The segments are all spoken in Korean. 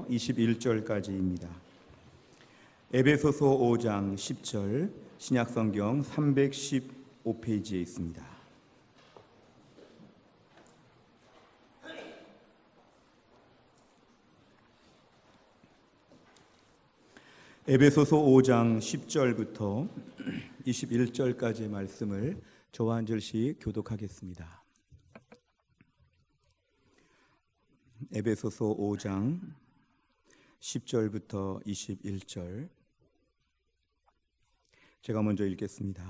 21절까지입니다. 에베소서 5장 10절, 신약성경 315페이지에 있습니다. 에베소서 5장 10절부터 21절까지의 말씀을 저와 한 절씩 교독하겠습니다. 에베소서 5장 10절부터 21절, 제가 먼저 읽겠습니다.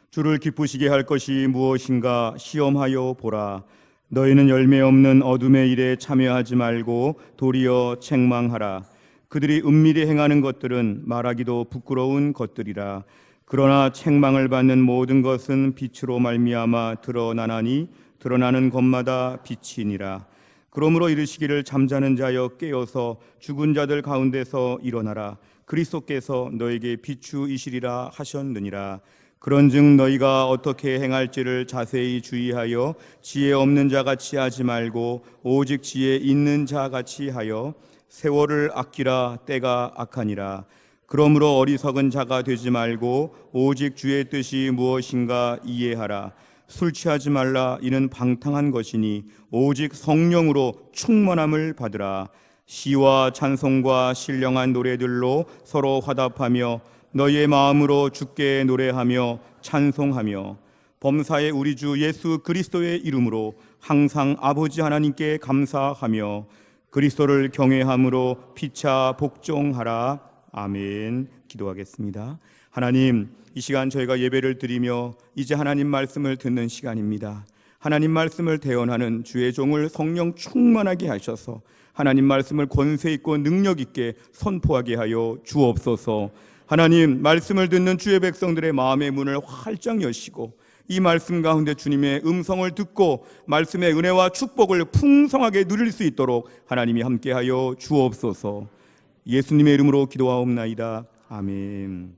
주를 기쁘시게 할 것이 무엇인가 시험하여 보라. 너희는 열매 없는 어둠의 일에 참여하지 말고 도리어 책망하라. 그들이 은밀히 행하는 것들은 말하기도 부끄러운 것들이라. 그러나 책망을 받는 모든 것은 빛으로 말미암아 드러나나니 드러나는 것마다 빛이니라. 그러므로 이르시기를 잠자는 자여 깨어서 죽은 자들 가운데서 일어나라. 그리스도께서 너에게 비추이시리라 하셨느니라. 그런즉 너희가 어떻게 행할지를 자세히 주의하여 지혜 없는 자같이 하지 말고 오직 지혜 있는 자같이 하여 세월을 아끼라. 때가 악하니라. 그러므로 어리석은 자가 되지 말고 오직 주의 뜻이 무엇인가 이해하라. 술 취하지 말라. 이는 방탕한 것이니 오직 성령으로 충만함을 받으라. 시와 찬송과 신령한 노래들로 서로 화답하며 너희의 마음으로 주께 노래하며 찬송하며 범사의 우리 주 예수 그리스도의 이름으로 항상 아버지 하나님께 감사하며 그리스도를 경외함으로 피차 복종하라. 아멘. 기도하겠습니다. 하나님, 이 시간 저희가 예배를 드리며 이제 하나님 말씀을 듣는 시간입니다. 하나님 말씀을 대언하는 주의 종을 성령 충만하게 하셔서 하나님 말씀을 권세 있고 능력 있게 선포하게 하여 주옵소서. 하나님, 말씀을 듣는 주의 백성들의 마음의 문을 활짝 여시고 이 말씀 가운데 주님의 음성을 듣고 말씀의 은혜와 축복을 풍성하게 누릴 수 있도록 하나님이 함께하여 주옵소서. 예수님의 이름으로 기도하옵나이다. 아멘.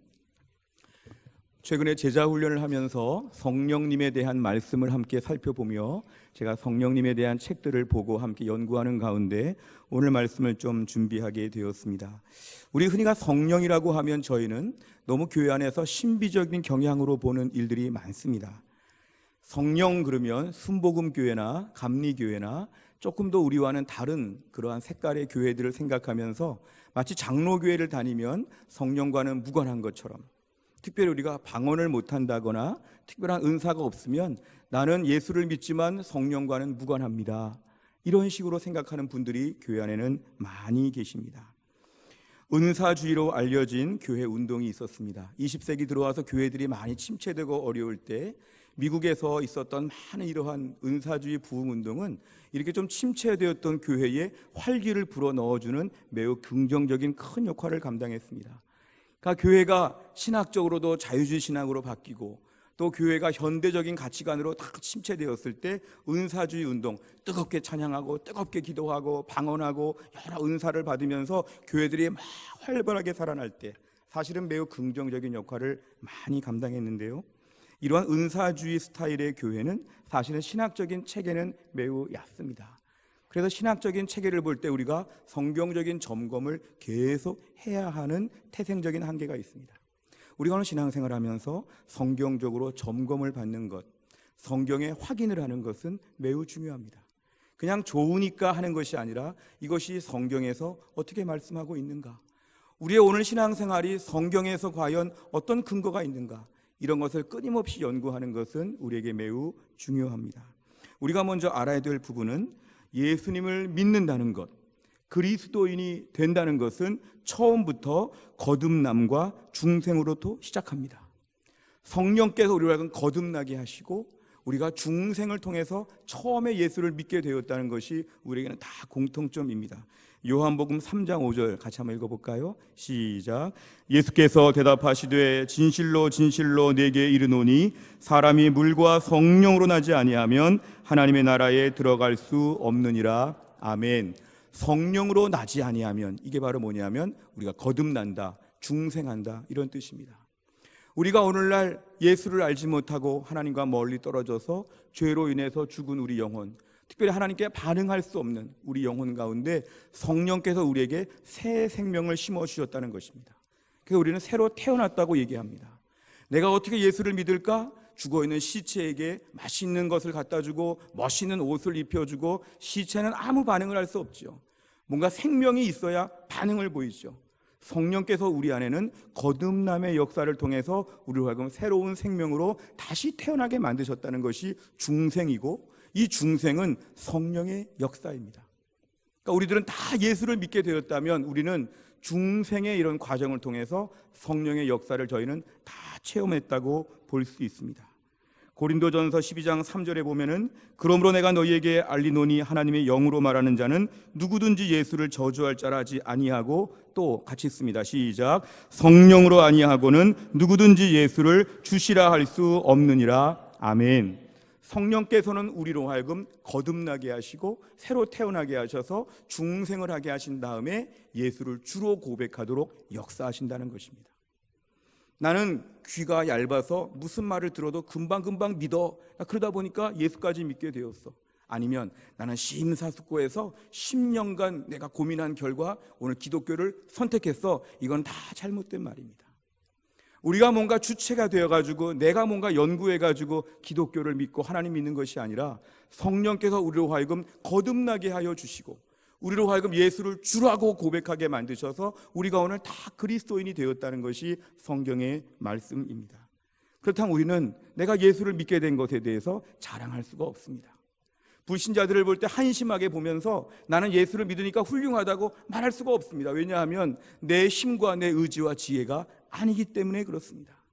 최근에 제자 훈련을 하면서 성령님에 대한 말씀을 함께 살펴보며 제가 성령님에 대한 책들을 보고 함께 연구하는 가운데 오늘 말씀을 좀 준비하게 되었습니다. 우리 흔히가 성령이라고 하면 저희는 너무 교회 안에서 신비적인 경향으로 보는 일들이 많습니다. 성령 그러면 순복음교회나 감리교회나 조금 더 우리와는 다른 그러한 색깔의 교회들을 생각하면서 마치 장로교회를 다니면 성령과는 무관한 것처럼, 특별히 우리가 방언을 못한다거나 특별한 은사가 없으면 나는 예수를 믿지만 성령과는 무관합니다, 이런 식으로 생각하는 분들이 교회 안에는 많이 계십니다. 은사주의로 알려진 교회 운동이 있었습니다. 20세기 들어와서 교회들이 많이 침체되고 어려울 때 미국에서 있었던 많은 이러한 은사주의 부흥 운동은 이렇게 좀 침체되었던 교회에 활기를 불어넣어주는 매우 긍정적인 큰 역할을 감당했습니다. 그러니까 교회가 신학적으로도 자유주의 신학으로 바뀌고 또 교회가 현대적인 가치관으로 다 침체되었을 때 은사주의 운동, 뜨겁게 찬양하고 뜨겁게 기도하고 방언하고 여러 은사를 받으면서 교회들이 막 활발하게 살아날 때 사실은 매우 긍정적인 역할을 많이 감당했는데요, 이러한 은사주의 스타일의 교회는 사실은 신학적인 체계는 매우 얕습니다. 그래서 신학적인 체계를 볼 때 우리가 성경적인 점검을 계속 해야 하는 태생적인 한계가 있습니다. 우리가 오늘 신앙생활을 하면서 성경적으로 점검을 받는 것, 성경에 확인을 하는 것은 매우 중요합니다. 그냥 좋으니까 하는 것이 아니라 이것이 성경에서 어떻게 말씀하고 있는가, 우리의 오늘 신앙생활이 성경에서 과연 어떤 근거가 있는가, 이런 것을 끊임없이 연구하는 것은 우리에게 매우 중요합니다. 우리가 먼저 알아야 될 부분은 예수님을 믿는다는 것, 그리스도인이 된다는 것은 처음부터 거듭남과 중생으로부터 시작합니다. 성령께서 우리를 거듭나게 하시고 우리가 중생을 통해서 처음에 예수를 믿게 되었다는 것이 우리에게는 다 공통점입니다. 요한복음 3장 5절 같이 한번 읽어볼까요? 시작. 예수께서 대답하시되 진실로 진실로 내게 이르노니 사람이 물과 성령으로 나지 아니하면 하나님의 나라에 들어갈 수 없느니라. 아멘. 성령으로 나지 아니하면, 이게 바로 뭐냐면 우리가 거듭난다, 중생한다, 이런 뜻입니다. 우리가 오늘날 예수를 알지 못하고 하나님과 멀리 떨어져서 죄로 인해서 죽은 우리 영혼, 특별히 하나님께 반응할 수 없는 우리 영혼 가운데 성령께서 우리에게 새 생명을 심어주셨다는 것입니다. 그래서 우리는 새로 태어났다고 얘기합니다. 내가 어떻게 예수를 믿을까? 죽어있는 시체에게 맛있는 것을 갖다 주고 멋있는 옷을 입혀주고 시체는 아무 반응을 할 수 없죠. 뭔가 생명이 있어야 반응을 보이죠. 성령께서 우리 안에는 거듭남의 역사를 통해서 우리로 하여금 새로운 생명으로 다시 태어나게 만드셨다는 것이 중생이고, 이 중생은 성령의 역사입니다. 그러니까 우리들은 다 예수를 믿게 되었다면 우리는 중생의 이런 과정을 통해서 성령의 역사를 저희는 다 체험했다고 볼 수 있습니다. 고린도전서 12장 3절에 보면은 그러므로 내가 너희에게 알리노니 하나님의 영으로 말하는 자는 누구든지 예수를 저주할 자라 하지 아니하고, 또 같이 읽습니다. 시작. 성령으로 아니하고는 누구든지 예수를 주시라 할 수 없느니라. 아멘. 성령께서는 우리로 하여금 거듭나게 하시고 새로 태어나게 하셔서 중생을 하게 하신 다음에 예수를 주로 고백하도록 역사하신다는 것입니다. 나는 귀가 얇아서 무슨 말을 들어도 금방금방 믿어. 그러다 보니까 예수까지 믿게 되었어. 아니면 나는 심사숙고해서 10년간 내가 고민한 결과 오늘 기독교를 선택했어. 이건 다 잘못된 말입니다. 우리가 뭔가 주체가 되어가지고 내가 뭔가 연구해가지고 기독교를 믿고 하나님 믿는 것이 아니라 성령께서 우리로 하여금 거듭나게 하여 주시고 우리로 하여금 예수를 주라고 고백하게 만드셔서 우리가 오늘 다 그리스도인이 되었다는 것이 성경의 말씀입니다. 그렇다면 우리는 내가 예수를 믿게 된 것에 대해서 자랑할 수가 없습니다. 불신자들을 볼 때 한심하게 보면서 나는 예수를 믿으니까 훌륭하다고 말할 수가 없습니다. 왜냐하면 내 힘과 내 의지와 지혜가 아니기 때문에 그렇습니다.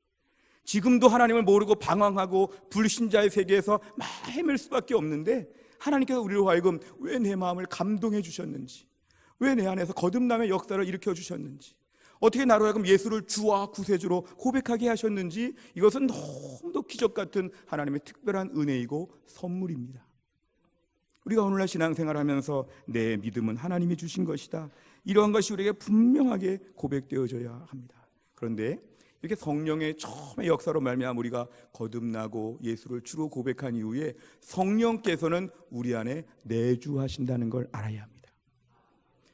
지금도 하나님을 모르고 방황하고 불신자의 세계에서 막 헤맬 수밖에 없는데, 하나님께서 우리로 하여금 왜 내 마음을 감동해 주셨는지, 왜 내 안에서 거듭남의 역사를 일으켜 주셨는지, 어떻게 나로 하여금 예수를 주와 구세주로 고백하게 하셨는지, 이것은 너무도 기적 같은 하나님의 특별한 은혜이고 선물입니다. 우리가 오늘날 신앙생활하면서 내 믿음은 하나님이 주신 것이다, 이러한 것이 우리에게 분명하게 고백되어져야 합니다. 그런데 이렇게 성령의 처음의 역사로 말미암아 우리가 거듭나고 예수를 주로 고백한 이후에 성령께서는 우리 안에 내주하신다는 걸 알아야 합니다.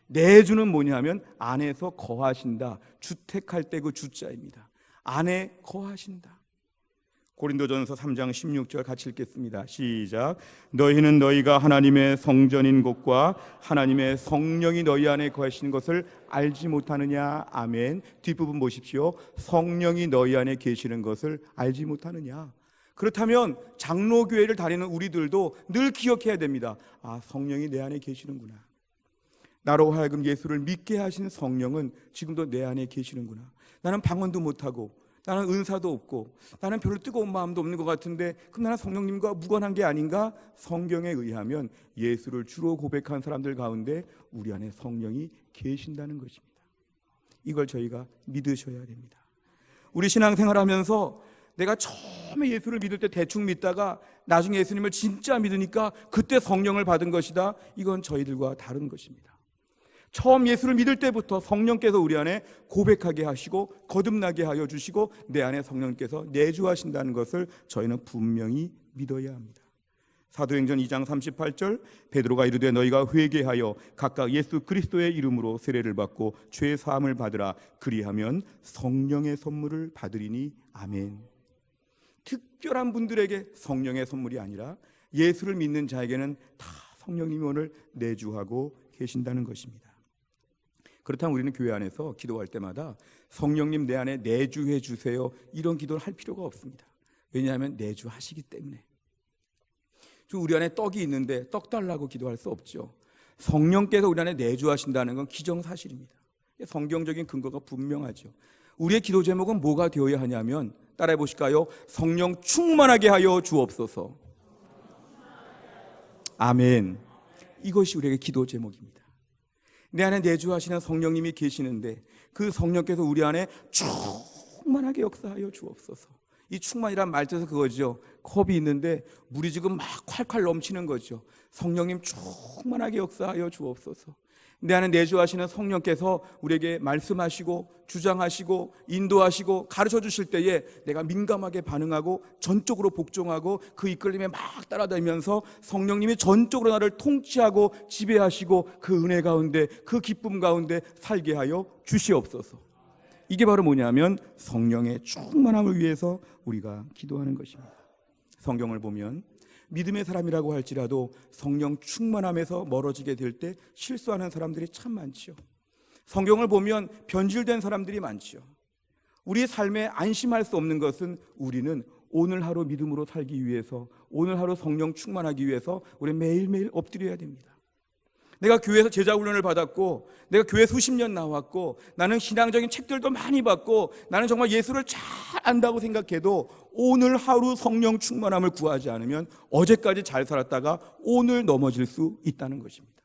내주는 뭐냐면 안에서 거하신다. 주택할 때 그 주자입니다. 안에 거하신다. 고린도전서 3장 16절 같이 읽겠습니다. 시작. 너희는 너희가 하나님의 성전인 곳과 하나님의 성령이 너희 안에 거하시는 것을 알지 못하느냐. 아멘. 뒷부분 보십시오. 성령이 너희 안에 계시는 것을 알지 못하느냐. 그렇다면 장로교회를 다니는 우리들도 늘 기억해야 됩니다. 아, 성령이 내 안에 계시는구나. 나로 하여금 예수를 믿게 하신 성령은 지금도 내 안에 계시는구나. 나는 방언도 못하고 나는 은사도 없고 나는 별로 뜨거운 마음도 없는 것 같은데 그럼 나는 성령님과 무관한 게 아닌가? 성경에 의하면 예수를 주로 고백한 사람들 가운데 우리 안에 성령이 계신다는 것입니다. 이걸 저희가 믿으셔야 됩니다. 우리 신앙생활하면서 내가 처음에 예수를 믿을 때 대충 믿다가 나중에 예수님을 진짜 믿으니까 그때 성령을 받은 것이다. 이건 저희들과 다른 것입니다. 처음 예수를 믿을 때부터 성령께서 우리 안에 고백하게 하시고 거듭나게 하여 주시고 내 안에 성령께서 내주하신다는 것을 저희는 분명히 믿어야 합니다. 사도행전 2장 38절 베드로가 이르되 너희가 회개하여 각각 예수 그리스도의 이름으로 세례를 받고 죄 사함을 받으라. 그리하면 성령의 선물을 받으리니. 아멘. 특별한 분들에게 성령의 선물이 아니라 예수를 믿는 자에게는 다 성령님이 오늘 내주하고 계신다는 것입니다. 그렇다면 우리는 교회 안에서 기도할 때마다 성령님 내 안에 내주해 주세요, 이런 기도를 할 필요가 없습니다. 왜냐하면 내주하시기 때문에. 우리 안에 떡이 있는데 떡 달라고 기도할 수 없죠. 성령께서 우리 안에 내주하신다는 건 기정사실입니다. 성경적인 근거가 분명하죠. 우리의 기도 제목은 뭐가 되어야 하냐면, 따라해 보실까요? 성령 충만하게 하여 주옵소서. 아멘. 이것이 우리에게 기도 제목입니다. 내 안에 내주하시는 성령님이 계시는데 그 성령께서 우리 안에 충만하게 역사하여 주옵소서. 이 충만이란 말뜻은 그거죠. 컵이 있는데 물이 지금 막 콸콸 넘치는 거죠. 성령님 충만하게 역사하여 주옵소서. 내 안에 내주하시는 성령께서 우리에게 말씀하시고 주장하시고 인도하시고 가르쳐 주실 때에 내가 민감하게 반응하고 전적으로 복종하고 그 이끌림에 막 따라다니면서 성령님이 전적으로 나를 통치하고 지배하시고 그 은혜 가운데 그 기쁨 가운데 살게 하여 주시옵소서. 이게 바로 뭐냐면 성령의 충만함을 위해서 우리가 기도하는 것입니다. 성경을 보면 믿음의 사람이라고 할지라도 성령 충만함에서 멀어지게 될 때 실수하는 사람들이 참 많지요. 성경을 보면 변질된 사람들이 많지요. 우리의 삶에 안심할 수 없는 것은 우리는 오늘 하루 믿음으로 살기 위해서, 오늘 하루 성령 충만하기 위해서 우리 매일매일 엎드려야 됩니다. 내가 교회에서 제자훈련을 받았고 내가 교회 수십 년 나왔고 나는 신앙적인 책들도 많이 봤고 나는 정말 예수를 잘 안다고 생각해도 오늘 하루 성령 충만함을 구하지 않으면 어제까지 잘 살았다가 오늘 넘어질 수 있다는 것입니다.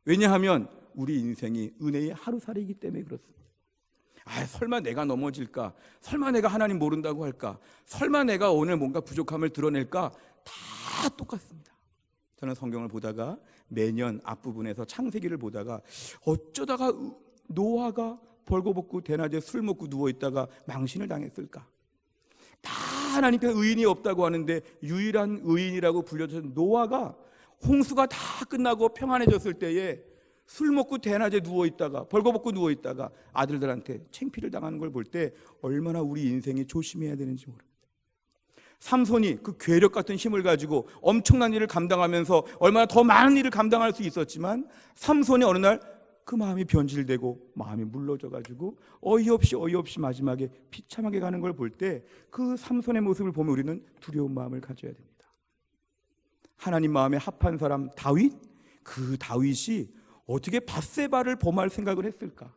왜냐하면 우리 인생이 은혜의 하루살이이기 때문에 그렇습니다. 설마 내가 넘어질까? 설마 내가 하나님 모른다고 할까? 설마 내가 오늘 뭔가 부족함을 드러낼까? 다 똑같습니다. 저는 성경을 보다가 매년 앞부분에서 창세기를 보다가 어쩌다가 노아가 벌거벗고 대낮에 술 먹고 누워있다가 망신을 당했을까? 다 하나님께 의인이 없다고 하는데 유일한 의인이라고 불려졌던 노아가 홍수가 다 끝나고 평안해졌을 때에 술 먹고 대낮에 누워있다가 벌거벗고 누워있다가 아들들한테 창피를 당하는 걸 볼 때 얼마나 우리 인생이 조심해야 되는지 모릅니다. 삼손이 그 괴력 같은 힘을 가지고 엄청난 일을 감당하면서 얼마나 더 많은 일을 감당할 수 있었지만 삼손이 어느 날 그 마음이 변질되고 마음이 물러져가지고 어이없이 마지막에 비참하게 가는 걸 볼 때 그 삼손의 모습을 보면 우리는 두려운 마음을 가져야 됩니다. 하나님 마음에 합한 사람 다윗, 그 다윗이 어떻게 밧세바를 범할 생각을 했을까?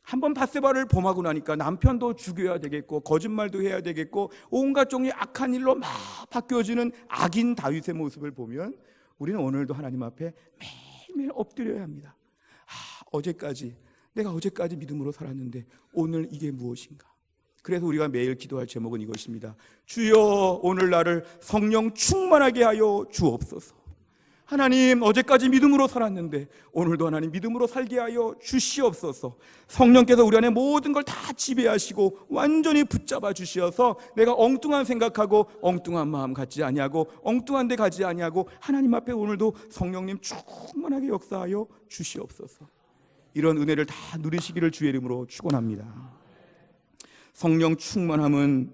한번 밧세바를 범하고 나니까 남편도 죽여야 되겠고 거짓말도 해야 되겠고 온갖 종류의 악한 일로 막 바뀌어지는 악인 다윗의 모습을 보면 우리는 오늘도 하나님 앞에 매일매일 엎드려야 합니다. 내가 어제까지 믿음으로 살았는데 오늘 이게 무엇인가? 그래서 우리가 매일 기도할 제목은 이것입니다. 주여 오늘 나를 성령 충만하게 하여 주옵소서. 하나님 어제까지 믿음으로 살았는데 오늘도 하나님 믿음으로 살게 하여 주시옵소서. 성령께서 우리 안에 모든 걸 다 지배하시고 완전히 붙잡아 주시어서 내가 엉뚱한 생각하고 엉뚱한 마음 갖지 아니하고 엉뚱한 데 가지 아니하고 하나님 앞에 오늘도 성령님 충만하게 역사하여 주시옵소서. 이런 은혜를 다 누리시기를 주의 이름으로 축원합니다. 성령 충만함은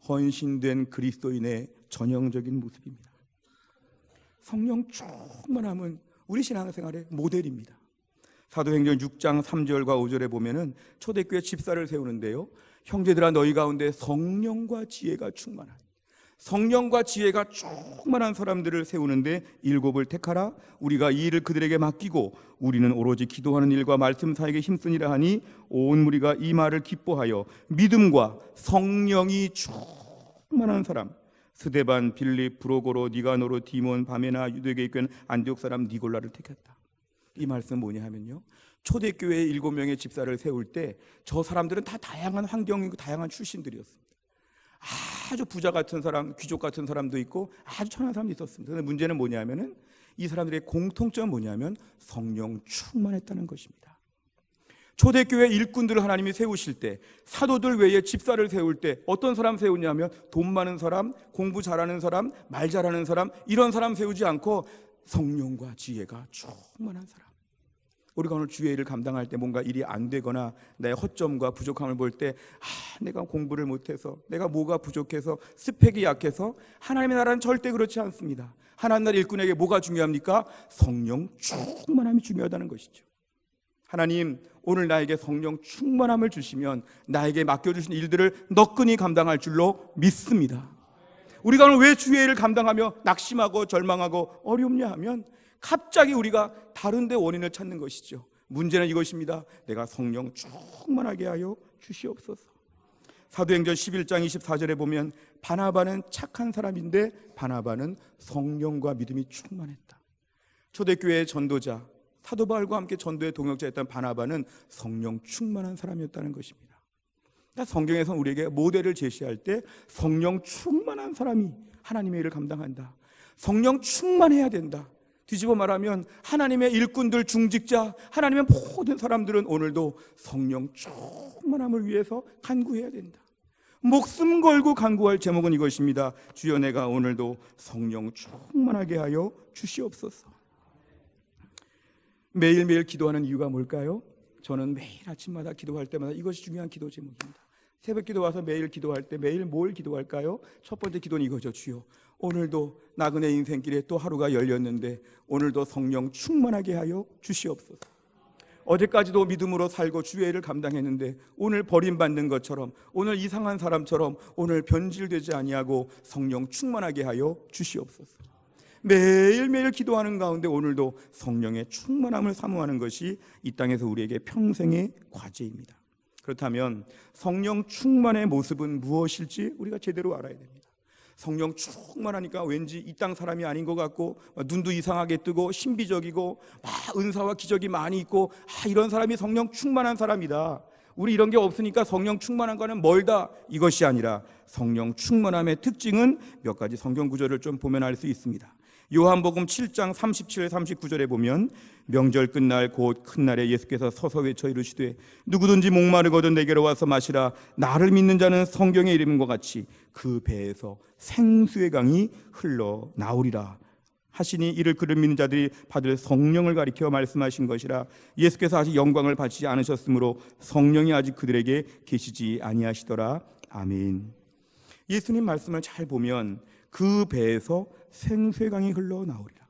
헌신된 그리스도인의 전형적인 모습입니다. 성령 충만함은 우리 신앙생활의 모델입니다. 사도행전 6장 3절과 5절에 보면은 초대교회 집사를 세우는데요, 형제들아 너희 가운데 성령과 지혜가 충만한, 성령과 지혜가 충만한 사람들을 세우는데 7을 택하라. 우리가 이 일을 그들에게 맡기고 우리는 오로지 기도하는 일과 말씀 사역에 힘쓰니라 하니 온 무리가 이 말을 기뻐하여 믿음과 성령이 충만한 사람 스데반, 빌립, 브로고로, 니가노로, 디몬, 바메나, 유대교에 있는 안디옥 사람 니골라를 택했다. 이 말씀은 뭐냐 하면요, 초대교회의 7명의 집사를 세울 때 저 사람들은 다 다양한 환경이고 다양한 출신들이었습니다. 아주 부자 같은 사람, 귀족 같은 사람도 있고 아주 천한 사람도 있었습니다. 그런데 문제는 뭐냐 하면은 이 사람들의 공통점은 뭐냐면 성령 충만했다는 것입니다. 초대교회 일꾼들을 하나님이 세우실 때, 사도들 외에 집사를 세울 때 어떤 사람 세우냐면 돈 많은 사람, 공부 잘하는 사람, 말 잘하는 사람, 이런 사람 세우지 않고 성령과 지혜가 충만한 사람. 우리가 오늘 주의 일을 감당할 때 뭔가 일이 안 되거나 나의 허점과 부족함을 볼 때 내가 공부를 못해서, 내가 뭐가 부족해서, 스펙이 약해서, 하나님의 나라는 절대 그렇지 않습니다. 하나님 나라 일꾼에게 뭐가 중요합니까? 성령 충만함이 중요하다는 것이죠. 하나님 오늘 나에게 성령 충만함을 주시면 나에게 맡겨주신 일들을 너끈히 감당할 줄로 믿습니다. 우리가 오늘 왜 주의 일을 감당하며 낙심하고 절망하고 어렵냐 하면 갑자기 우리가 다른 데 원인을 찾는 것이죠. 문제는 이것입니다. 내가 성령 충만하게 하여 주시옵소서. 사도행전 11장 24절에 보면 바나바는 착한 사람인데 바나바는 성령과 믿음이 충만했다. 초대교회의 전도자 사도 바울과 함께 전도의 동역자였던 바나바는 성령 충만한 사람이었다는 것입니다. 그러니까 성경에서 우리에게 모델을 제시할 때 성령 충만한 사람이 하나님의 일을 감당한다. 성령 충만해야 된다. 뒤집어 말하면 하나님의 일꾼들, 중직자, 하나님의 모든 사람들은 오늘도 성령 충만함을 위해서 간구해야 된다. 목숨 걸고 간구할 제목은 이것입니다. 주여, 내가 오늘도 성령 충만하게 하여 주시옵소서. 매일매일 기도하는 이유가 뭘까요? 저는 매일 아침마다 기도할 때마다 이것이 중요한 기도 제목입니다. 새벽 기도 와서 매일 기도할 때 매일 뭘 기도할까요? 첫 번째 기도는 이거죠. 주여, 오늘도 나그네 인생길에 또 하루가 열렸는데 오늘도 성령 충만하게 하여 주시옵소서. 어제까지도 믿음으로 살고 주의 일을 감당했는데 오늘 버림받는 것처럼, 오늘 이상한 사람처럼 오늘 변질되지 아니하고 성령 충만하게 하여 주시옵소서. 매일매일 기도하는 가운데 오늘도 성령의 충만함을 사모하는 것이 이 땅에서 우리에게 평생의 과제입니다. 그렇다면 성령 충만의 모습은 무엇일지 우리가 제대로 알아야 됩니다. 성령 충만하니까 왠지 이 땅 사람이 아닌 것 같고, 눈도 이상하게 뜨고 신비적이고 막 은사와 기적이 많이 있고, 이런 사람이 성령 충만한 사람이다. 우리 이런 게 없으니까 성령 충만한 거는 멀다. 이것이 아니라 성령 충만함의 특징은 몇 가지 성경 구절을 좀 보면 알 수 있습니다. 요한복음 7장 37, 39절에 보면 명절 끝날 곧 큰 날에 예수께서 서서 외쳐 이르시되 누구든지 목마르거든 내게로 와서 마시라. 나를 믿는 자는 성경의 이름과 같이 그 배에서 생수의 강이 흘러나오리라 하시니, 이를 그를 믿는 자들이 받을 성령을 가리켜 말씀하신 것이라. 예수께서 아직 영광을 받지 않으셨으므로 성령이 아직 그들에게 계시지 아니하시더라. 아멘. 예수님 말씀을 잘 보면 그 배에서 생수의 강이 흘러나오리라.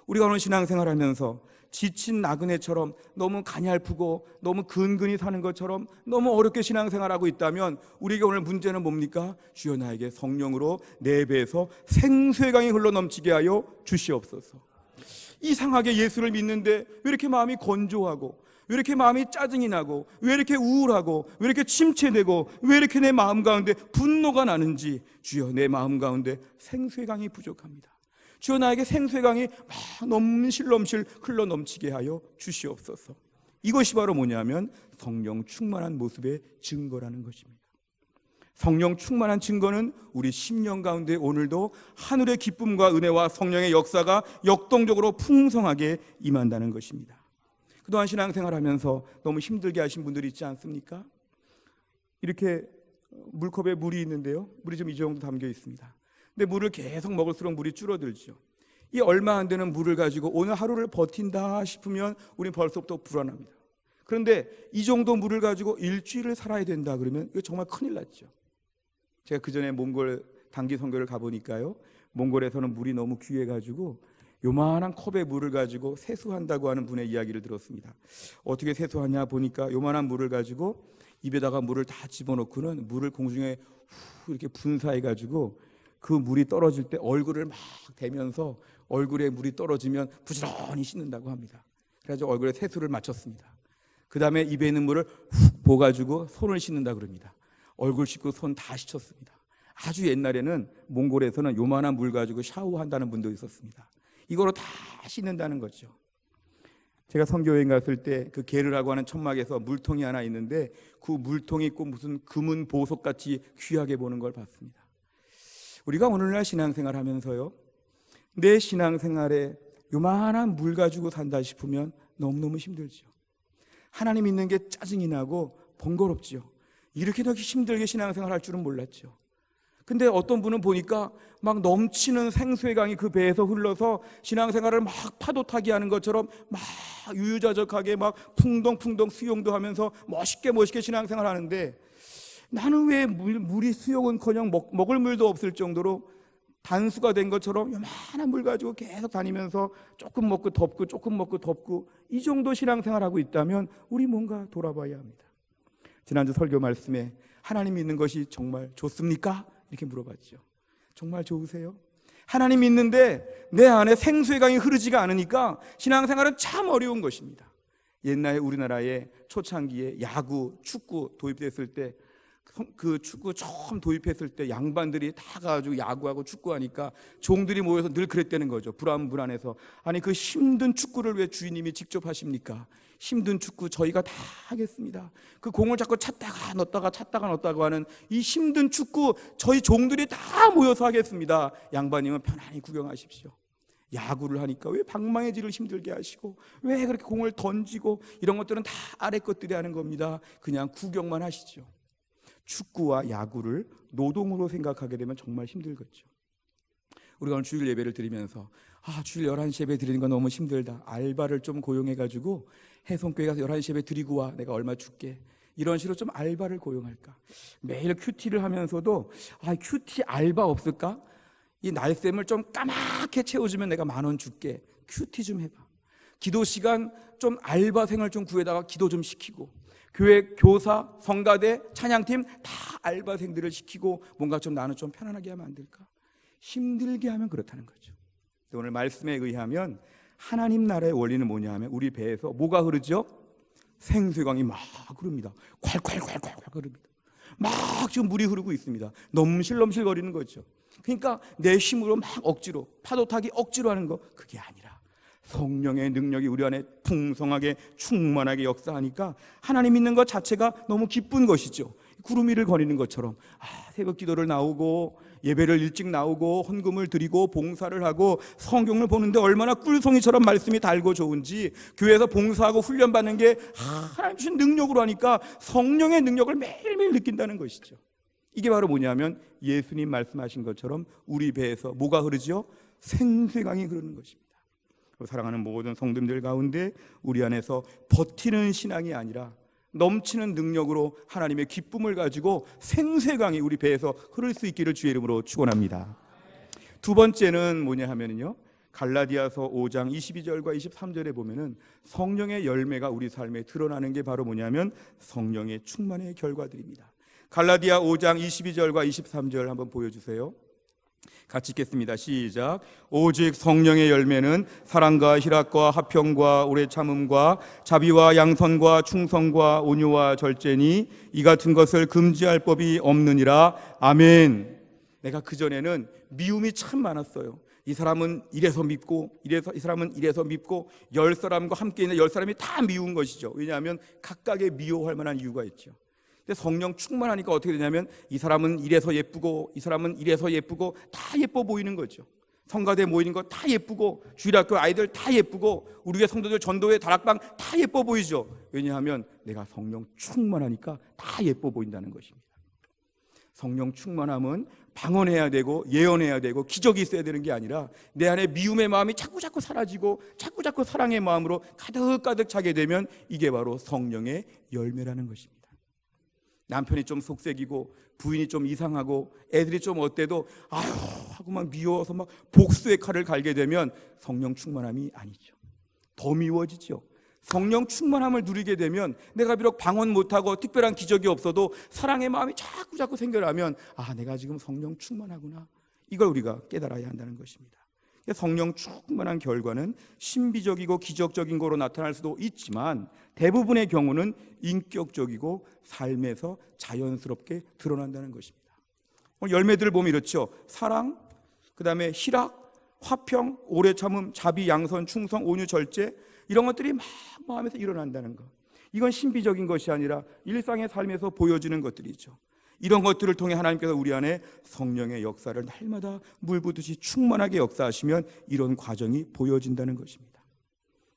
우리가 오늘 신앙생활하면서 지친 나그네처럼 너무 가냘프고 너무 근근히 사는 것처럼 너무 어렵게 신앙생활하고 있다면 우리에게 오늘 문제는 뭡니까? 주여, 나에게 성령으로 내 배에서 생수의 강이 흘러넘치게 하여 주시옵소서. 이상하게 예수를 믿는데 왜 이렇게 마음이 건조하고, 왜 이렇게 마음이 짜증이 나고, 왜 이렇게 우울하고, 왜 이렇게 침체되고, 왜 이렇게 내 마음 가운데 분노가 나는지, 주여, 내 마음 가운데 생수의 강이 부족합니다. 주여, 나에게 생수의 강이 막 넘실넘실 흘러넘치게 하여 주시옵소서. 이것이 바로 뭐냐면 성령 충만한 모습의 증거라는 것입니다. 성령 충만한 증거는 우리 심령 가운데 오늘도 하늘의 기쁨과 은혜와 성령의 역사가 역동적으로 풍성하게 임한다는 것입니다. 그동안 신앙생활하면서 너무 힘들게 하신 분들이 있지 않습니까? 이렇게 물컵에 물이 있는데요, 물이 좀 이 정도 담겨 있습니다. 근데 물을 계속 먹을수록 물이 줄어들죠. 이 얼마 안 되는 물을 가지고 오늘 하루를 버틴다 싶으면 우리는 벌써부터 불안합니다. 그런데 이 정도 물을 가지고 일주일을 살아야 된다 그러면 이거 정말 큰일 났죠. 제가 그전에 몽골 단기 선교를 가보니까요, 몽골에서는 물이 너무 귀해가지고 요만한 컵에 물을 가지고 세수한다고 하는 분의 이야기를 들었습니다. 어떻게 세수하냐 보니까 요만한 물을 가지고 입에다가 물을 다 집어넣고는 물을 공중에 이렇게 분사해가지고 그 물이 떨어질 때 얼굴을 막 대면서 얼굴에 물이 떨어지면 부지런히 씻는다고 합니다. 그래서 얼굴에 세수를 마쳤습니다. 그 다음에 입에 있는 물을 훅 부어가지고 손을 씻는다 그럽니다. 얼굴 씻고 손 다 씻었습니다. 아주 옛날에는 몽골에서는 요만한 물 가지고 샤워한다는 분도 있었습니다. 이거로 다 씻는다는 거죠. 제가 선교여행 갔을 때 그 게르라고 하는 천막에서 물통이 하나 있는데 그 물통이 꼭 무슨 금은 보석같이 귀하게 보는 걸 봤습니다. 우리가 오늘날 신앙생활 하면서요, 내 신앙생활에 요만한 물 가지고 산다 싶으면 너무너무 힘들죠. 하나님 있는 게 짜증이 나고 번거롭죠. 이렇게 힘들게 신앙생활 할 줄은 몰랐죠. 근데 어떤 분은 보니까 막 넘치는 생수의 강이 그 배에서 흘러서 신앙생활을 막 파도 타기 하는 것처럼 막 유유자적하게 막 풍덩풍덩 수영도 하면서 멋있게 신앙생활 하는데, 나는 왜 물이 수영은커녕 먹을 물도 없을 정도로 단수가 된 것처럼 요만한 물 가지고 계속 다니면서 조금 먹고 덮고 조금 먹고 덮고 이 정도 신앙생활하고 있다면 우리 뭔가 돌아봐야 합니다. 지난주 설교 말씀에 하나님 믿는 것이 정말 좋습니까? 이렇게 물어봤죠. 정말 좋으세요? 하나님 믿는데 내 안에 생수의 강이 흐르지가 않으니까 신앙생활은 참 어려운 것입니다. 옛날에 우리나라에 초창기에 야구, 축구 도입됐을 때, 그 축구 처음 도입했을 때 양반들이 다 가지고 야구하고 축구하니까 종들이 모여서 늘 그랬다는 거죠. 불안해서. 아니, 그 힘든 축구를 왜 주인님이 직접 하십니까? 힘든 축구 저희가 다 하겠습니다. 그 공을 자꾸 찼다가 넣었다가 하는 이 힘든 축구 저희 종들이 다 모여서 하겠습니다. 양반님은 편안히 구경하십시오. 야구를 하니까 왜 방망이질을 힘들게 하시고 왜 그렇게 공을 던지고 이런 것들은 다 아래 것들이 하는 겁니다. 그냥 구경만 하시죠. 축구와 야구를 노동으로 생각하게 되면 정말 힘들겠죠. 우리가 오늘 주일 예배를 드리면서 주일 11시 예배 드리는 건 너무 힘들다. 알바를 좀 고용해가지고 해송교회 가서 11시 예배 드리고 와. 내가 얼마 줄게. 이런 식으로 좀 알바를 고용할까. 매일 큐티를 하면서도 큐티 알바 없을까? 이 날샘을 좀 까맣게 채워주면 내가 10,000원 줄게. 큐티 좀 해봐. 기도 시간 좀 알바생을 좀 구해다가 기도 좀 시키고, 교회 교사, 성가대, 찬양팀 다 알바생들을 시키고 뭔가 좀 나는 좀 편안하게 하면 안 될까? 힘들게 하면 그렇다는 거죠. 오늘 말씀에 의하면 하나님 나라의 원리는 뭐냐 하면 우리 배에서 뭐가 흐르죠? 생수강이 막 흐릅니다. 콸콸콸콸 흐릅니다. 막 지금 물이 흐르고 있습니다. 넘실넘실 거리는 거죠. 그러니까 내 힘으로 막 억지로 파도 타기 억지로 하는 거, 그게 아니라 성령의 능력이 우리 안에 풍성하게 충만하게 역사하니까 하나님 믿는 것 자체가 너무 기쁜 것이죠. 구름 위를 거리는 것처럼 새벽 기도를 나오고 예배를 일찍 나오고 헌금을 드리고 봉사를 하고 성경을 보는데 얼마나 꿀송이처럼 말씀이 달고 좋은지, 교회에서 봉사하고 훈련받는 게 하나님 주신 능력으로 하니까 성령의 능력을 매일매일 느낀다는 것이죠. 이게 바로 뭐냐면 예수님 말씀하신 것처럼 우리 배에서 뭐가 흐르죠? 생수의 강이 흐르는 것입니다. 사랑하는 모든 성도님들 가운데 우리 안에서 버티는 신앙이 아니라 넘치는 능력으로 하나님의 기쁨을 가지고 생수의 강이 우리 배에서 흐를 수 있기를 주의 이름으로 축원합니다. 두 번째는 뭐냐 하면요, 갈라디아서 5장 22절과 23절에 보면은 성령의 열매가 우리 삶에 드러나는 게 바로 뭐냐면 성령의 충만의 결과들입니다. 갈라디아 5장 22절과 23절 한번 보여주세요. 같이 읽겠습니다. 시작. 오직 성령의 열매는 사랑과 희락과 화평과 오래 참음과 자비와 양선과 충성과 온유와 절제니 이 같은 것을 금지할 법이 없느니라. 아멘. 내가 그전에는 미움이 참 많았어요. 이 사람은 이래서 밉고 이 사람은 이래서 밉고 10사람과 함께 있는 10사람이 다 미운 것이죠. 왜냐하면 각각의 미워할 만한 이유가 있죠. 근데 성령 충만하니까 어떻게 되냐면 이 사람은 이래서 예쁘고 이 사람은 이래서 예쁘고 다 예뻐 보이는 거죠. 성가대 모이는 거 다 예쁘고 주일학교 아이들 다 예쁘고 우리 교회 성도들 전도회 다락방 다 예뻐 보이죠. 왜냐하면 내가 성령 충만하니까 다 예뻐 보인다는 것입니다. 성령 충만함은 방언해야 되고 예언해야 되고 기적이 있어야 되는 게 아니라 내 안에 미움의 마음이 자꾸자꾸 사라지고 자꾸자꾸 사랑의 마음으로 가득가득 차게 되면 이게 바로 성령의 열매라는 것입니다. 남편이 좀 속색이고 부인이 좀 이상하고 애들이 좀 어때도 하고 막 미워서 막 복수의 칼을 갈게 되면 성령 충만함이 아니죠. 더 미워지죠. 성령 충만함을 누리게 되면 내가 비록 방언 못하고 특별한 기적이 없어도 사랑의 마음이 자꾸자꾸 생겨나면 내가 지금 성령 충만하구나, 이걸 우리가 깨달아야 한다는 것입니다. 성령 충만한 결과는 신비적이고 기적적인 거로 나타날 수도 있지만 대부분의 경우는 인격적이고 삶에서 자연스럽게 드러난다는 것입니다. 오늘 열매들을 보면 이렇죠. 사랑, 그 다음에 희락, 화평, 오래 참음, 자비, 양선, 충성, 온유, 절제, 이런 것들이 막 마음에서 일어난다는 것. 이건 신비적인 것이 아니라 일상의 삶에서 보여지는 것들이죠. 이런 것들을 통해 하나님께서 우리 안에 성령의 역사를 날마다 물 부듯이 충만하게 역사하시면 이런 과정이 보여진다는 것입니다.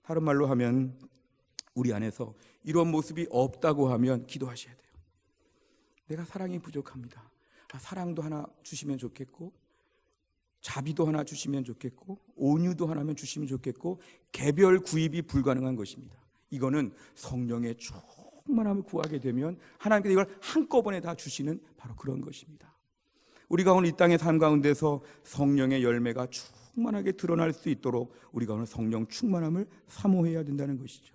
다른 말로 하면 우리 안에서 이런 모습이 없다고 하면 기도하셔야 돼요. 내가 사랑이 부족합니다. 사랑도 하나 주시면 좋겠고, 자비도 하나 주시면 좋겠고, 온유도 하나면 주시면 좋겠고, 개별 구입이 불가능한 것입니다. 이거는 성령의 충만함을 구하게 되면 하나님께서 이걸 한꺼번에 다 주시는 바로 그런 것입니다. 우리가 오늘 이 땅의 삶 가운데서 성령의 열매가 충만하게 드러날 수 있도록 우리가 오늘 성령 충만함을 사모해야 된다는 것이죠.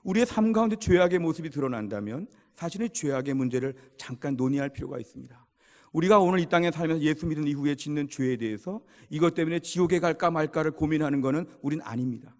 우리의 삶 가운데 죄악의 모습이 드러난다면 사실은 죄악의 문제를 잠깐 논의할 필요가 있습니다. 우리가 오늘 이 땅에 살면서 예수 믿은 이후에 짓는 죄에 대해서 이것 때문에 지옥에 갈까 말까를 고민하는 것은 우린 아닙니다.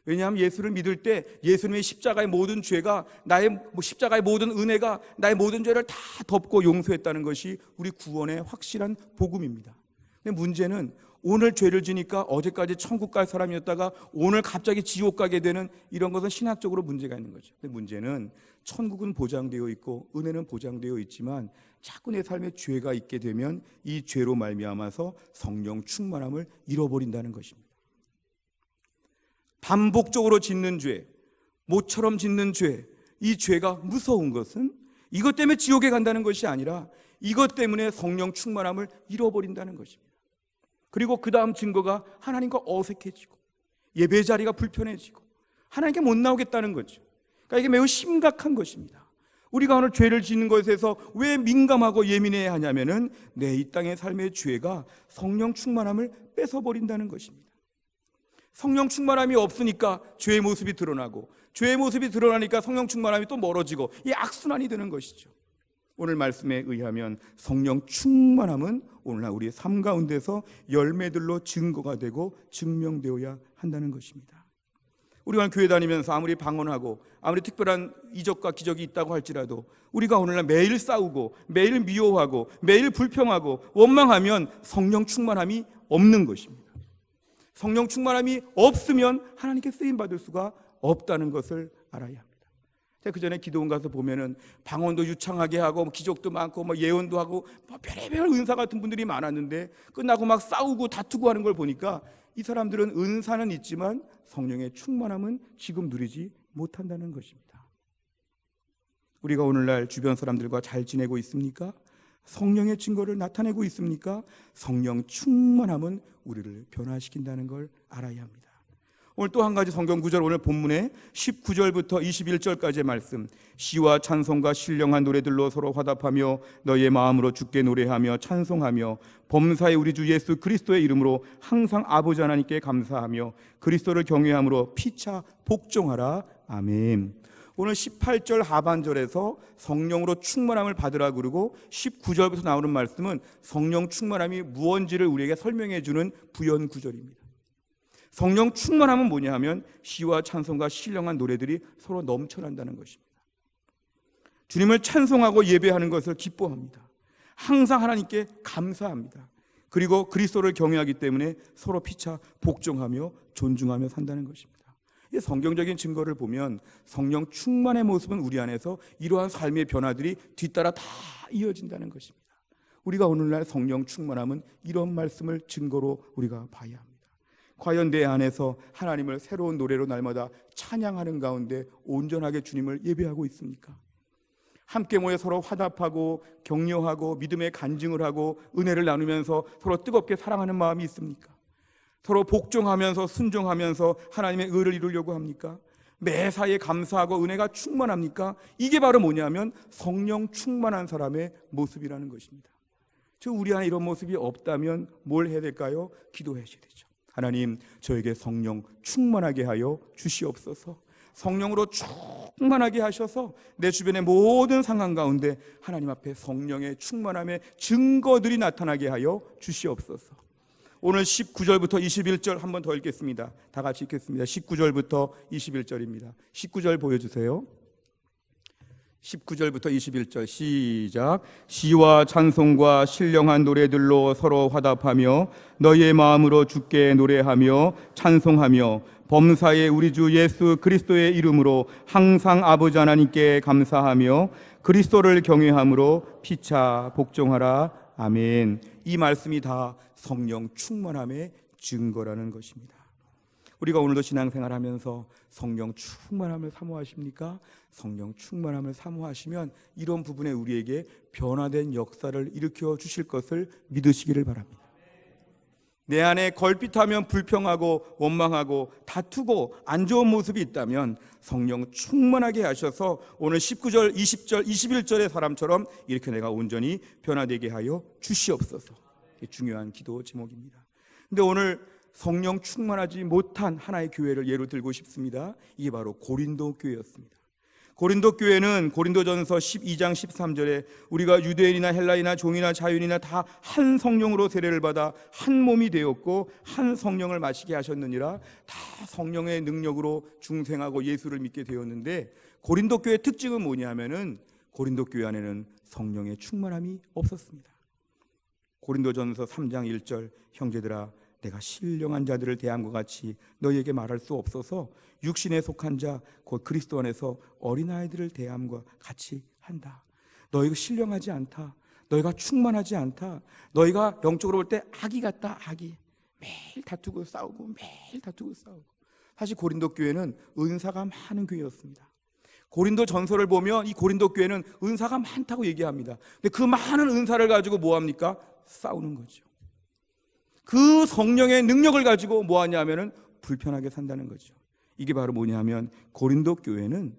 왜냐하면 예수를 믿을 때 예수님의 십자가의 모든 죄가, 나의 십자가의 모든 은혜가 나의 모든 죄를 다 덮고 용서했다는 것이 우리 구원의 확실한 복음입니다. 근데 문제는 오늘 죄를 지니까 어제까지 천국 갈 사람이었다가 오늘 갑자기 지옥 가게 되는 이런 것은 신학적으로 문제가 있는 거죠. 근데 문제는 천국은 보장되어 있고 은혜는 보장되어 있지만 자꾸 내 삶에 죄가 있게 되면 이 죄로 말미암아서 성령 충만함을 잃어버린다는 것입니다. 반복적으로 짓는 죄, 모처럼 짓는 죄, 이 죄가 무서운 것은 이것 때문에 지옥에 간다는 것이 아니라 이것 때문에 성령 충만함을 잃어버린다는 것입니다. 그리고 그 다음 증거가 하나님과 어색해지고 예배 자리가 불편해지고 하나님께 못 나오겠다는 거죠. 그러니까 이게 매우 심각한 것입니다. 우리가 오늘 죄를 짓는 것에서 왜 민감하고 예민해야 하냐면은 내 이 땅의 삶의 죄가 성령 충만함을 뺏어버린다는 것입니다. 성령 충만함이 없으니까 죄의 모습이 드러나고 죄의 모습이 드러나니까 성령 충만함이 또 멀어지고 이 악순환이 되는 것이죠. 오늘 말씀에 의하면 성령 충만함은 오늘날 우리의 삶 가운데서 열매들로 증거가 되고 증명되어야 한다는 것입니다. 우리가 교회 다니면서 아무리 방언하고 아무리 특별한 이적과 기적이 있다고 할지라도 우리가 오늘날 매일 싸우고 매일 미워하고 매일 불평하고 원망하면 성령 충만함이 없는 것입니다. 성령 충만함이 없으면 하나님께 쓰임받을 수가 없다는 것을 알아야 합니다. 제가 그 전에 기도원 가서 보면은 방언도 유창하게 하고 기적도 많고 예언도 하고 별의별 은사 같은 분들이 많았는데 끝나고 막 싸우고 다투고 하는 걸 보니까 이 사람들은 은사는 있지만 성령의 충만함은 지금 누리지 못한다는 것입니다. 우리가 오늘날 주변 사람들과 잘 지내고 있습니까? 성령의 증거를 나타내고 있습니까? 성령 충만함은 우리를 변화시킨다는 걸 알아야 합니다. 오늘 또 한 가지 성경 구절, 오늘 본문에 19절부터 21절까지의 말씀, 시와 찬송과 신령한 노래들로 서로 화답하며 너희의 마음으로 주께 노래하며 찬송하며 범사의 우리 주 예수 그리스도의 이름으로 항상 아버지 하나님께 감사하며 그리스도를 경외함으로 피차 복종하라. 아멘. 오늘 18절 하반절에서 성령으로 충만함을 받으라 그러고 19절부터 나오는 말씀은 성령 충만함이 무언지를 우리에게 설명해 주는 부연 구절입니다. 성령 충만함은 뭐냐 하면 시와 찬송과 신령한 노래들이 서로 넘쳐난다는 것입니다. 주님을 찬송하고 예배하는 것을 기뻐합니다. 항상 하나님께 감사합니다. 그리고 그리스도를 경외하기 때문에 서로 피차 복종하며 존중하며 산다는 것입니다. 이 성경적인 증거를 보면 성령 충만의 모습은 우리 안에서 이러한 삶의 변화들이 뒤따라 다 이어진다는 것입니다. 우리가 오늘날 성령 충만함은 이런 말씀을 증거로 우리가 봐야 합니다. 과연 내 안에서 하나님을 새로운 노래로 날마다 찬양하는 가운데 온전하게 주님을 예배하고 있습니까? 함께 모여 서로 화답하고 격려하고 믿음의 간증을 하고 은혜를 나누면서 서로 뜨겁게 사랑하는 마음이 있습니까? 서로 복종하면서 순종하면서 하나님의 의를 이루려고 합니까? 매사에 감사하고 은혜가 충만합니까? 이게 바로 뭐냐면 성령 충만한 사람의 모습이라는 것입니다. 우리 안에 이런 모습이 없다면 뭘 해야 될까요? 기도하셔야 되죠. 하나님, 저에게 성령 충만하게 하여 주시옵소서. 성령으로 충만하게 하셔서 내 주변의 모든 상황 가운데 하나님 앞에 성령의 충만함의 증거들이 나타나게 하여 주시옵소서. 오늘 19절부터 21절 한 번 더 읽겠습니다. 다 같이 읽겠습니다. 19절부터 21절입니다. 19절 보여주세요. 19절부터 21절 시작. 시와 찬송과 신령한 노래들로 서로 화답하며 너희의 마음으로 주께 노래하며 찬송하며 범사의 우리 주 예수 그리스도의 이름으로 항상 아버지 하나님께 감사하며 그리스도를 경외함으로 피차 복종하라. 아멘. 이 말씀이 다 성령 충만함의 증거라는 것입니다. 우리가 오늘도 신앙생활하면서 성령 충만함을 사모하십니까? 성령 충만함을 사모하시면 이런 부분에 우리에게 변화된 역사를 일으켜 주실 것을 믿으시기를 바랍니다. 내 안에 걸핏하면 불평하고 원망하고 다투고 안 좋은 모습이 있다면 성령 충만하게 하셔서 오늘 19절, 20절, 21절의 사람처럼 이렇게 내가 온전히 변화되게 하여 주시옵소서. 이게 중요한 기도 제목입니다. 근데 오늘 성령 충만하지 못한 하나의 교회를 예로 들고 싶습니다. 이게 바로 고린도 교회였습니다. 고린도 교회는 고린도전서 12장 13절에 우리가 유대인이나 헬라이나 종이나 자유인이나 다 한 성령으로 세례를 받아 한 몸이 되었고 한 성령을 마시게 하셨느니라. 다 성령의 능력으로 중생하고 예수를 믿게 되었는데 고린도 교회의 특징은 뭐냐면은 고린도 교회 안에는 성령의 충만함이 없었습니다. 고린도전서 3장 1절 형제들아 내가 신령한 자들을 대함과 같이 너희에게 말할 수 없어서 육신에 속한 자 곧 그리스도 안에서 어린아이들을 대함과 같이 한다. 너희가 신령하지 않다. 너희가 충만하지 않다. 너희가 영적으로 볼 때 아기 같다. 아기. 매일 다투고 싸우고 매일 다투고 싸우고 사실 고린도 교회는 은사가 많은 교회였습니다. 고린도 전서를 보면 이 고린도 교회는 은사가 많다고 얘기합니다. 근데 그 많은 은사를 가지고 뭐 합니까? 싸우는 거죠. 그 성령의 능력을 가지고 뭐 하냐면은 불편하게 산다는 거죠. 이게 바로 뭐냐면 고린도 교회는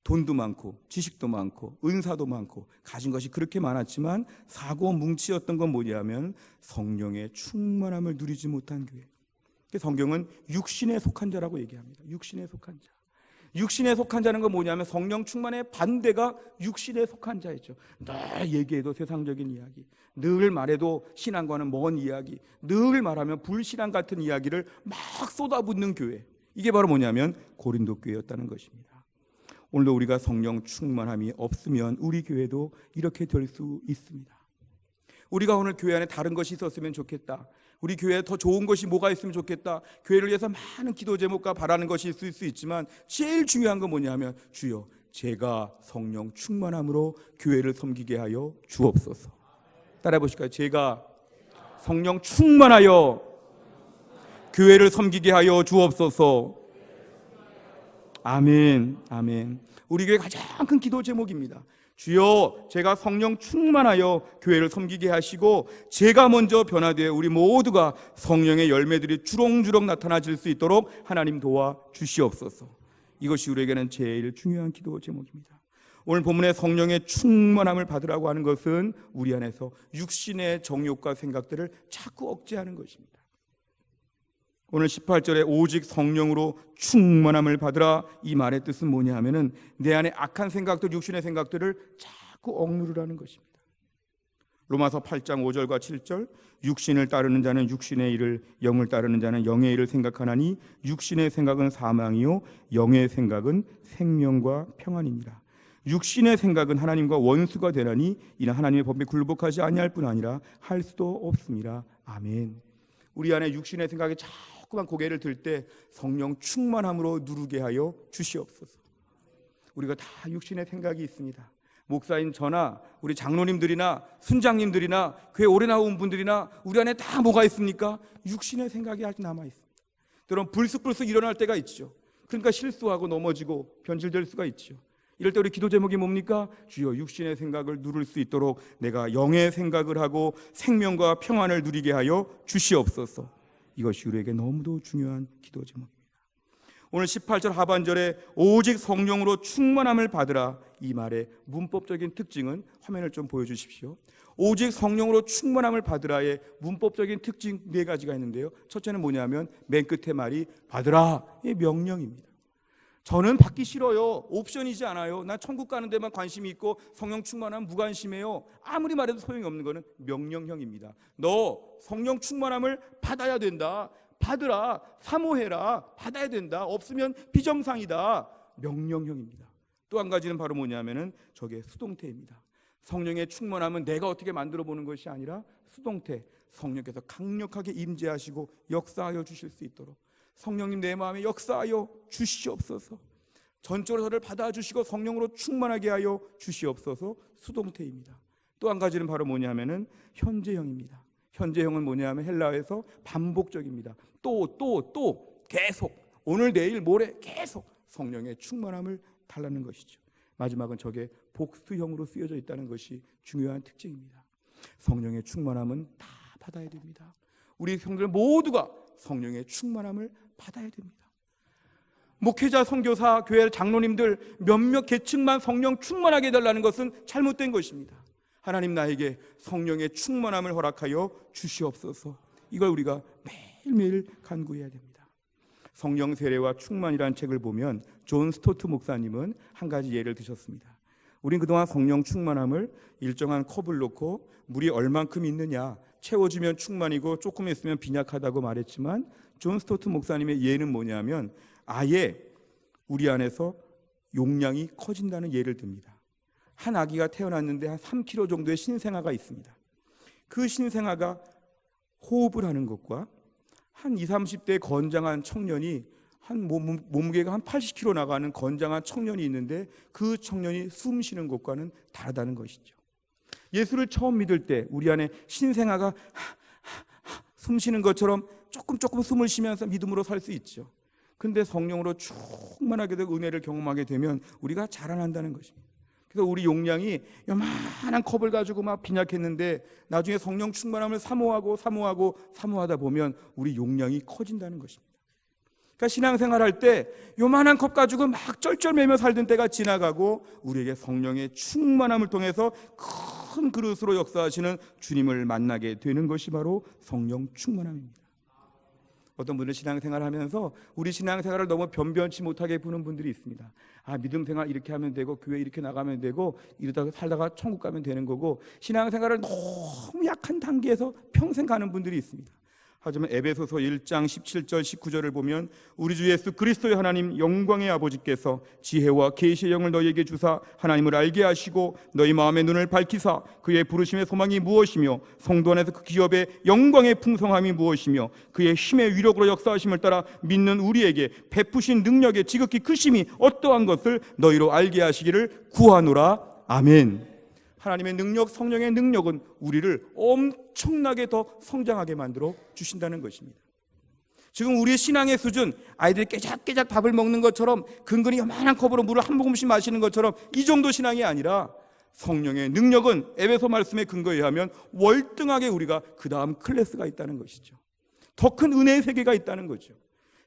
돈도 많고 지식도 많고 은사도 많고 가진 것이 그렇게 많았지만 사고 뭉치였던 건 뭐냐면 성령의 충만함을 누리지 못한 교회. 성경은 육신에 속한 자라고 얘기합니다. 육신에 속한 자. 육신에 속한 자는 건 뭐냐면 성령 충만의 반대가 육신에 속한 자이죠. 늘 얘기해도 세상적인 이야기, 늘 말해도 신앙과는 먼 이야기, 늘 말하면 불신앙 같은 이야기를 막 쏟아붓는 교회. 이게 바로 뭐냐면 고린도 교회였다는 것입니다. 오늘도 우리가 성령 충만함이 없으면 우리 교회도 이렇게 될 수 있습니다. 우리가 오늘 교회 안에 다른 것이 있었으면 좋겠다. 우리 교회에 더 좋은 것이 뭐가 있으면 좋겠다. 교회를 위해서 많은 기도 제목과 바라는 것이 있을 수 있지만 제일 중요한 건 뭐냐면 주여 제가 성령 충만함으로 교회를 섬기게 하여 주옵소서. 따라해 보실까요? 제가 성령 충만하여 교회를 섬기게 하여 주옵소서. 아멘, 아멘. 우리 교회 가장 큰 기도 제목입니다. 주여 제가 성령 충만하여 교회를 섬기게 하시고 제가 먼저 변화되어 우리 모두가 성령의 열매들이 주렁주렁 나타나질 수 있도록 하나님 도와주시옵소서. 이것이 우리에게는 제일 중요한 기도 제목입니다. 오늘 본문의 성령의 충만함을 받으라고 하는 것은 우리 안에서 육신의 정욕과 생각들을 자꾸 억제하는 것입니다. 오늘 18절에 오직 성령으로 충만함을 받으라, 이 말의 뜻은 뭐냐 하면은 내 안에 악한 생각들, 육신의 생각들을 자꾸 억누르라는 것입니다. 로마서 8장 5절과 7절, 육신을 따르는 자는 육신의 일을, 영을 따르는 자는 영의 일을 생각하나니 육신의 생각은 사망이요 영의 생각은 생명과 평안이니라. 육신의 생각은 하나님과 원수가 되나니 이는 하나님의 법에 굴복하지 아니할 뿐 아니라 할 수도 없습니다. 아멘. 우리 안에 육신의 생각이 자꾸만 고개를 들 때 성령 충만함으로 누르게 하여 주시옵소서. 우리가 다 육신의 생각이 있습니다. 목사인 저나 우리 장로님들이나 순장님들이나 교회 오래 나온 분들이나 우리 안에 다 뭐가 있습니까? 육신의 생각이 아직 남아있습니다. 때론 불쑥불쑥 일어날 때가 있죠. 그러니까 실수하고 넘어지고 변질될 수가 있죠. 이럴 때 우리 기도 제목이 뭡니까? 주여 육신의 생각을 누를 수 있도록 내가 영의 생각을 하고 생명과 평안을 누리게 하여 주시옵소서. 이것이 우리에게 너무도 중요한 기도 제목입니다. 오늘 18절 하반절에 오직 성령으로 충만함을 받으라, 이 말의 문법적인 특징은 화면을 좀 보여주십시오. 오직 성령으로 충만함을 받으라의 문법적인 특징 4가지가 있는데요. 첫째는 뭐냐면 맨 끝에 말이 받으라의 명령입니다. 저는 받기 싫어요. 옵션이지 않아요. 난 천국 가는 데만 관심이 있고 성령 충만함 무관심해요. 아무리 말해도 소용이 없는 것은 명령형입니다. 너 성령 충만함을 받아야 된다. 받으라. 사모해라. 받아야 된다. 없으면 비정상이다. 명령형입니다. 또 한 가지는 바로 뭐냐면은 저게 수동태입니다. 성령의 충만함은 내가 어떻게 만들어 보는 것이 아니라 수동태. 성령께서 강력하게 임재하시고 역사하여 주실 수 있도록 성령님 내 마음에 역사하여 주시옵소서. 전적으로 저를 받아주시고 성령으로 충만하게 하여 주시옵소서. 수동태입니다. 또 한 가지는 바로 뭐냐면은 현재형입니다. 현재형은 뭐냐면 헬라어에서 반복적입니다. 또 계속 오늘 내일 모레 계속 성령의 충만함을 달라는 것이죠. 마지막은 저게 복수형으로 쓰여져 있다는 것이 중요한 특징입니다. 성령의 충만함은 다 받아야 됩니다. 우리 성도들 모두가 성령의 충만함을 받아야 됩니다. 목회자, 선교사, 교회 장로님들 몇몇 계층만 성령 충만하게 해달라는 것은 잘못된 것입니다. 하나님 나에게 성령의 충만함을 허락하여 주시옵소서. 이걸 우리가 매일매일 간구해야 됩니다. 성령 세례와 충만이라는 책을 보면 존 스토트 목사님은 한 가지 예를 드셨습니다. 우린 그동안 성령 충만함을 일정한 컵을 놓고 물이 얼만큼 있느냐 채워주면 충만이고 조금 있으면 빈약하다고 말했지만 존 스토트 목사님의 예는 뭐냐면 아예 우리 안에서 용량이 커진다는 예를 듭니다. 한 아기가 태어났는데 한 3kg 정도의 신생아가 있습니다. 그 신생아가 호흡을 하는 것과 한 20, 30대 건장한 청년이 한 몸무게가 한 80kg 나가는 건장한 청년이 있는데 그 청년이 숨 쉬는 것과는 다르다는 것이죠. 예수를 처음 믿을 때 우리 안에 신생아가 숨 쉬는 것처럼 조금 숨을 쉬면서 믿음으로 살 수 있죠. 근데 성령으로 충만하게 되고 은혜를 경험하게 되면 우리가 자라난다는 것입니다. 그래서 우리 용량이 요만한 컵을 가지고 막 빈약했는데 나중에 성령 충만함을 사모하다 보면 우리 용량이 커진다는 것입니다. 그러니까 신앙생활할 때 요만한 컵 가지고 막 쩔쩔매며 살던 때가 지나가고 우리에게 성령의 충만함을 통해서 큰 그릇으로 역사하시는 주님을 만나게 되는 것이 바로 성령 충만함입니다. 어떤 분들은 신앙생활을 하면서 우리 신앙생활을 너무 변변치 못하게 보는 분들이 있습니다. 믿음생활 이렇게 하면 되고 교회 이렇게 나가면 되고 이러다가 살다가 천국 가면 되는 거고, 신앙생활을 너무 약한 단계에서 평생 가는 분들이 있습니다. 하지만 에베소서 1장 17절 19절을 보면 우리 주 예수 그리스도의 하나님 영광의 아버지께서 지혜와 계시의 영을 너희에게 주사 하나님을 알게 하시고 너희 마음의 눈을 밝히사 그의 부르심의 소망이 무엇이며 성도 안에서 그 기업의 영광의 풍성함이 무엇이며 그의 힘의 위력으로 역사하심을 따라 믿는 우리에게 베푸신 능력의 지극히 크심이 어떠한 것을 너희로 알게 하시기를 구하노라. 아멘. 하나님의 능력, 성령의 능력은 우리를 엄청나게 더 성장하게 만들어 주신다는 것입니다. 지금 우리의 신앙의 수준, 아이들이 깨작깨작 밥을 먹는 것처럼 근근히 요만한 컵으로 물을 한 모금씩 마시는 것처럼 이 정도 신앙이 아니라 성령의 능력은 에베소 말씀에 근거에 의하면 월등하게 우리가 그 다음 클래스가 있다는 것이죠. 더 큰 은혜의 세계가 있다는 거죠.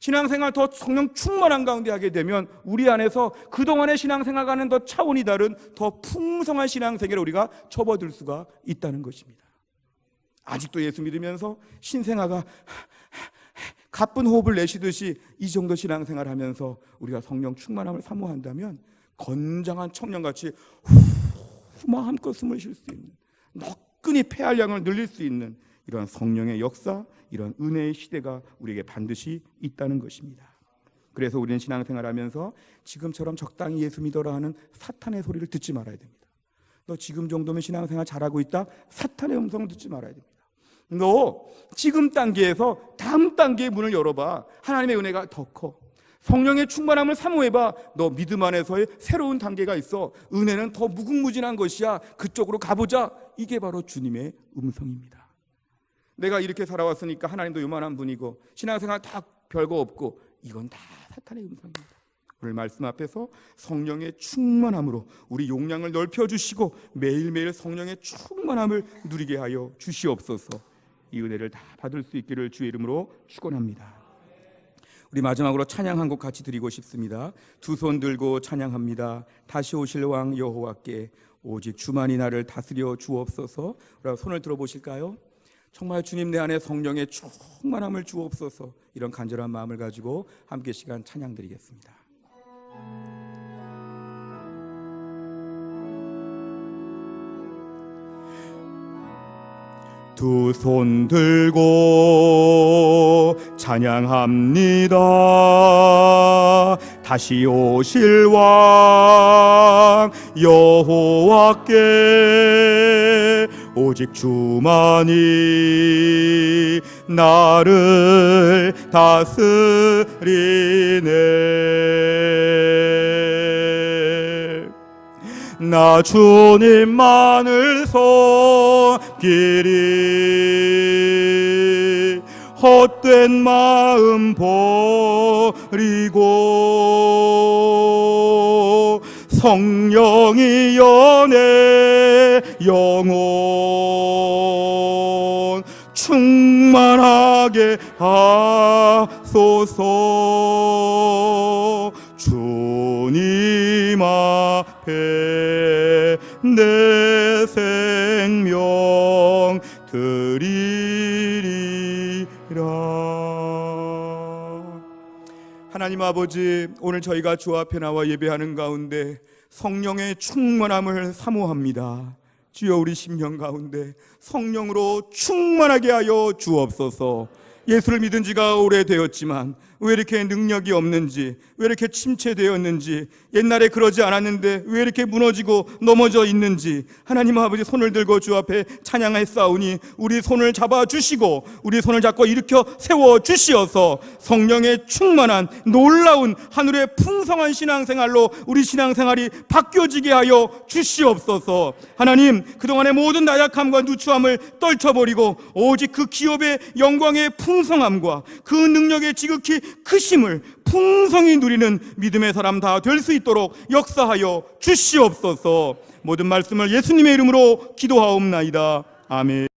신앙생활 더 성령 충만한 가운데 하게 되면 우리 안에서 그동안의 신앙생활과는 더 차원이 다른 더 풍성한 신앙세계를 우리가 접어들 수가 있다는 것입니다. 아직도 예수 믿으면서 신생아가 가쁜 호흡을 내쉬듯이 이 정도 신앙생활을 하면서 우리가 성령 충만함을 사모한다면 건장한 청년같이 마음껏 숨을 쉴 수 있는, 너끈히 폐활량을 늘릴 수 있는 이런 성령의 역사, 이런 은혜의 시대가 우리에게 반드시 있다는 것입니다. 그래서 우리는 신앙생활하면서 지금처럼 적당히 예수 믿어라 하는 사탄의 소리를 듣지 말아야 됩니다. 너 지금 정도면 신앙생활 잘하고 있다? 사탄의 음성을 듣지 말아야 됩니다. 너 지금 단계에서 다음 단계의 문을 열어봐. 하나님의 은혜가 더 커. 성령의 충만함을 사모해봐. 너 믿음 안에서의 새로운 단계가 있어. 은혜는 더 무궁무진한 것이야. 그쪽으로 가보자. 이게 바로 주님의 음성입니다. 내가 이렇게 살아왔으니까 하나님도 요만한 분이고 신앙생활 다 별거 없고, 이건 다 사탄의 음성입니다. 오늘 말씀 앞에서 성령의 충만함으로 우리 용량을 넓혀주시고 매일매일 성령의 충만함을 누리게 하여 주시옵소서. 이 은혜를 다 받을 수 있기를 주의 이름으로 축원합니다. 우리 마지막으로 찬양 한 곡 같이 드리고 싶습니다. 두 손 들고 찬양합니다. 다시 오실 왕 여호와께 오직 주만이 나를 다스려 주옵소서. 우리 손을 들어보실까요? 정말 주님 내 안에 성령의 충만함을 주옵소서. 이런 간절한 마음을 가지고 함께 시간 찬양 드리겠습니다. 두 손 들고 찬양합니다. 다시 오실 왕 여호와께 오직 주만이 나를 다스리네. 나 주님만을 섬기리. 헛된 마음 버리고 성령이 연애 영혼 충만하게 하소서. 주님 앞에 내 생명 드리리라. 하나님 아버지, 오늘 저희가 주 앞에 나와 예배하는 가운데 성령의 충만함을 사모합니다. 주여, 우리 심령 가운데 성령으로 충만하게 하여 주옵소서. 예수를 믿은 지가 오래되었지만 왜 이렇게 능력이 없는지, 왜 이렇게 침체되었는지, 옛날에 그러지 않았는데 왜 이렇게 무너지고 넘어져 있는지 하나님 아버지 손을 들고 주 앞에 찬양하사오니 우리 손을 잡아주시고 우리 손을 잡고 일으켜 세워주시어서 성령의 충만한 놀라운 하늘의 풍성한 신앙생활로 우리 신앙생활이 바뀌어지게 하여 주시옵소서. 하나님, 그동안의 모든 나약함과 누추함을 떨쳐버리고 오직 그 기업의 영광의 풍성함과 그 능력의 지극히 크심을 풍성히 누리는 믿음의 사람 다 될 수 있도록 역사하여 주시옵소서. 모든 말씀을 예수님의 이름으로 기도하옵나이다. 아멘.